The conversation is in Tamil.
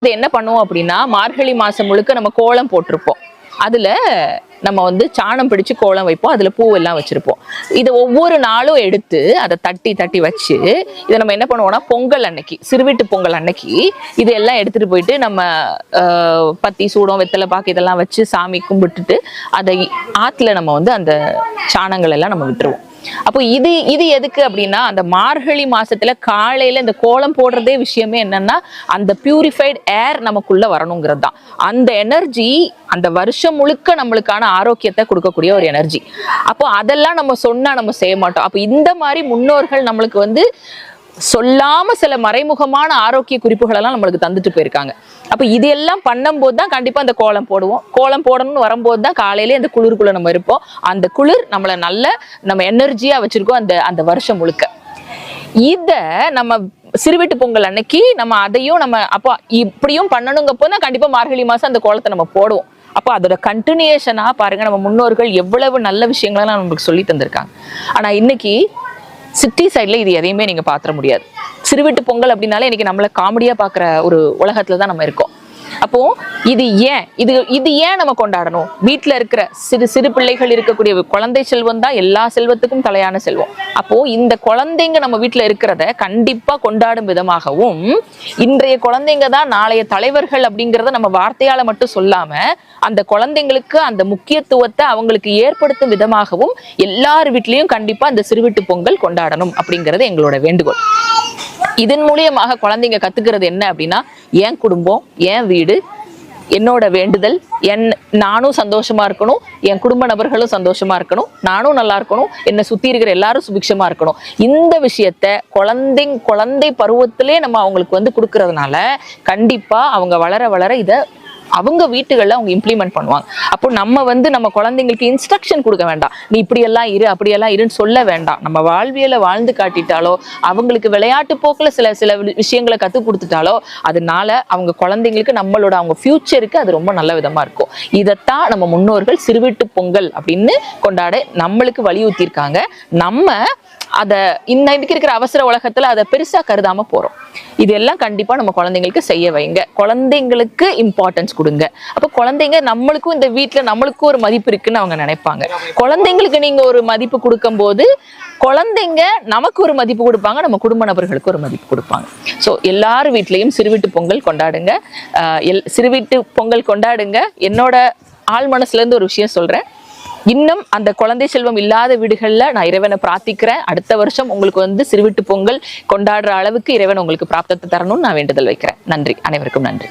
இது என்ன பண்ணுவோம் அப்படின்னா, மார்கழி மாசம் முழுக்க நம்ம கோலம் போட்டிருப்போம். அதுல நம்ம சாணம் பிடிச்சு கோலம் வைப்போம். அதுல பூவெல்லாம் வச்சிருப்போம். இதை ஒவ்வொரு நாளும் எடுத்து அதை தட்டி தட்டி வச்சு இதை நம்ம என்ன பண்ணுவோம்னா, பொங்கல் அன்னைக்கு, சிறுவீட்டு பொங்கல் அன்னைக்கு இதெல்லாம் எடுத்துட்டு போயிட்டு நம்ம பத்தி சூடம் வெத்தலை பாக்கு இதெல்லாம் வச்சு சாமி கும்பிட்டுட்டு அதை ஆத்துல நம்ம அந்த சாணங்கள் எல்லாம் நம்ம விட்டுருவோம். அப்போ இது எதுக்கு அப்படின்னா, அந்த மார்கழி மாசத்துல காலையில இந்த கோலம் போடுறதே விஷயமே என்னன்னா, அந்த பியூரிஃபைட் ஏர் நமக்குள்ள வரணுங்கிறது தான். அந்த எனர்ஜி அந்த வருஷம் முழுக்க நம்மளுக்கான ஆரோக்கியத்தை கொடுக்கக்கூடிய ஒரு எனர்ஜி. அப்போ அதெல்லாம் நம்ம சொன்னா நம்ம செய்ய மாட்டோம். அப்போ இந்த மாதிரி முன்னோர்கள் நம்மளுக்கு சொல்லாம சில மறைமுகமான ஆரோக்கிய குறிப்புகள் எல்லாம் நம்மளுக்கு தந்துட்டு போயிருக்காங்க. அப்ப இதெல்லாம் பண்ணும்போது தான் கண்டிப்பா அந்த கோலம் போடுவோம். கோலம் போடணும்னு வரும்போது தான் காலையிலே அந்த குளிருக்குள்ள நம்ம இருப்போம். அந்த குளிர் நம்மளை நம்ம எனர்ஜியா வச்சிருக்கோம் அந்த வருஷம் முழுக்க. இத நம்ம சிறுவீட்டு பொங்கல் அன்னைக்கு நம்ம அதையும் நம்ம அப்போ இப்படியும் பண்ணணுங்கப்போ தான் கண்டிப்பா மார்கழி மாசம் அந்த கோலத்தை நம்ம போடுவோம். அப்போ அதோட கண்டினியூஷனா பாருங்க, நம்ம முன்னோர்கள் எவ்வளவு நல்ல விஷயங்களெல்லாம் நம்மளுக்கு சொல்லி தந்திருக்காங்க. ஆனா இன்னைக்கு சிட்டி சைட்ல இது எதையுமே நீங்க பாத்திர முடியாது. சிறுவீட்டு பொங்கல் அப்படின்னாலே இன்னைக்கு நம்மள காமெடியா பாக்குற ஒரு உலகத்துலதான் நம்ம இருக்கோம். அப்போ இது ஏன் நம்ம கொண்டாடணும்? வீட்டுல இருக்கிற சிறு பிள்ளைகள் இருக்கக்கூடிய குழந்தை செல்வம் தான் எல்லா செல்வத்துக்கும் தலையான செல்வம். அப்போ இந்த குழந்தைங்க நம்ம வீட்டுல இருக்கிறத கண்டிப்பா கொண்டாடும் விதமாகவும், இன்றைய குழந்தைங்க தான் நாளைய தலைவர்கள் அப்படிங்கிறத நம்ம வார்த்தையால மட்டும் சொல்லாம அந்த குழந்தைங்களுக்கு அந்த முக்கியத்துவத்தை அவங்களுக்கு ஏற்படுத்தும் விதமாகவும் எல்லார் வீட்லயும் கண்டிப்பா அந்த சிறுவீட்டு பொங்கல் கொண்டாடணும் அப்படிங்கிறது எங்களோட வேண்டுகோள். இதன் மூலியமாக குழந்தைங்க கத்துக்கிறது என்ன அப்படின்னா, என் குடும்பம், என் வீடு, என்னோட வேண்டுதல், நானும் சந்தோஷமா இருக்கணும், என் குடும்ப நபர்களும் சந்தோஷமா இருக்கணும், நானும் நல்லா இருக்கணும், என்னை சுத்தி இருக்கிற எல்லாரும் சுபிக்ஷமா இருக்கணும். இந்த விஷயத்த குழந்தை பருவத்திலே நம்ம அவங்களுக்கு கொடுக்கறதுனால கண்டிப்பா அவங்க வளர வளர இதை அவங்க வீட்டுகள்ல அவங்க இம்ப்ளிமெண்ட் பண்ணுவாங்க. அப்போ நம்ம நம்ம குழந்தைங்களுக்கு இன்ஸ்ட்ரக்ஷன் கொடுக்க வேண்டாம், நீ இப்படியெல்லாம் இரு அப்படியெல்லாம் இருன்னு சொல்ல வேண்டாம். நம்ம வாழ்வியலை வாழ்ந்து காட்டிட்டாலோ, அவங்களுக்கு விளையாட்டு போக்குல சில விஷயங்களை கற்றுக் கொடுத்துட்டாலோ, அதனால அவங்க குழந்தைங்களுக்கு அவங்க ஃபியூச்சருக்கு அது ரொம்ப நல்ல விதமா இருக்கும். இதைத்தான் நம்ம முன்னோர்கள் சிறுவீட்டு பொங்கல் அப்படின்னு கொண்டாட நம்மளுக்கு வலியுறுத்தியிருக்காங்க. நம்ம அதை இன்னைக்கு இருக்கிற அவசர உலகத்துல அதை பெருசா கருதாம போறோம். இதெல்லாம் கண்டிப்பா நம்ம குழந்தைங்களுக்கு செய்ய வைங்க. குழந்தைங்களுக்கு இம்பார்ட்டன்ஸ் கொடுங்க. அப்ப குழந்தைங்க நம்மளுக்கும் இந்த வீட்டுல நம்மளுக்கும் ஒரு மதிப்பு இருக்குன்னு அவங்க நினைப்பாங்க. குழந்தைங்களுக்கு நீங்க ஒரு மதிப்பு கொடுக்கும் போது குழந்தைங்க நமக்கு ஒரு மதிப்பு கொடுப்பாங்க, நம்ம குடும்ப நபர்களுக்கு ஒரு மதிப்பு கொடுப்பாங்க. ஸோ எல்லார் வீட்லயும் சிறுவீட்டு பொங்கல் கொண்டாடுங்க. சிறுவீட்டு பொங்கல் கொண்டாடுங்க. என்னோட ஆள் மனசுல இருந்து ஒரு விஷயம் சொல்றேன். இன்னும் அந்த குழந்தை செல்வம் இல்லாத வீடுகள்ல நான் இறைவனை பிரார்த்திக்கிறேன். அடுத்த வருஷம் உங்களுக்கு சிறுவீட்டு பொங்கல் கொண்டாடுற அளவுக்கு இறைவன் உங்களுக்கு பிராப்தத்தை தரணும்னு நான் வேண்டுதல் வைக்கிறேன். நன்றி, அனைவருக்கும் நன்றி.